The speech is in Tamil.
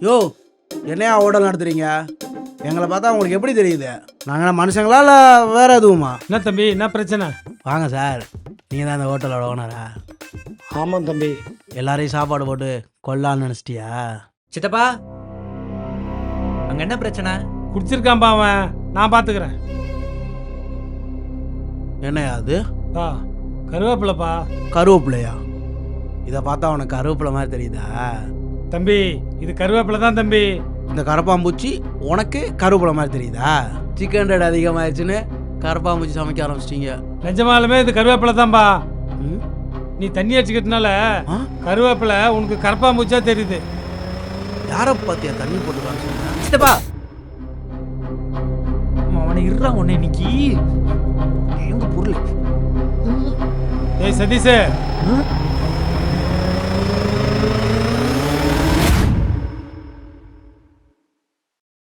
யோ, என்னையா ஹோட்டல் நடத்துறீங்க? எங்களை பார்த்தா உங்களுக்கு எப்படி தெரியுது? நாங்கள் மனுஷங்களா இல்லை வேற எதுவுமா? என்ன தம்பி, என்ன பிரச்சனை? வாங்க சார், நீங்கள் தான் இந்த ஹோட்டலோட ஓனரா? ஆமாம் தம்பி. எல்லாரையும் சாப்பாடு போட்டு கொல்லான்னு நினச்சிட்டியா? சித்தப்பா, அங்க என்ன பிரச்சனை? குடிச்சிருக்கான்பா அவன், நான் பார்த்துக்கிறேன். என்னையா அது? பா, கருவேப்பிலப்பா. கருவேப்பிலையா? இதை பார்த்தா உனக்கு கருவேப்பிலை மாதிரி தெரியுதா? தம்பி, இது கருவேப்பிலை தான் தம்பி. இந்த கரப்பாம்பூச்சி உனக்கு கருவேப்பிலை மாதிரி தெரியுதா? சிக்கன் ரேட் அதிகமாகிடுச்சுன்னு கரப்பாம்பூச்சி சமைக்க ஆரம்பிச்சிட்டிங்க. நிஜமாலுமே இது கருவேப்பிலை தான்பா. ம்? நீ தண்ணி அடிச்சுக்கிட்டனால ஆ? கருவேப்பிலை உனக்கு கரப்பாம்பூச்சா தெரியுது. யாரை பார்த்தியா தண்ணி போட்டு காமிச்சீங்க? சித்தப்பா, அவனை இருறா உன்னை இன்னைக்கு. எங்க பொருள்? ஏய் சதீஷே, ம்?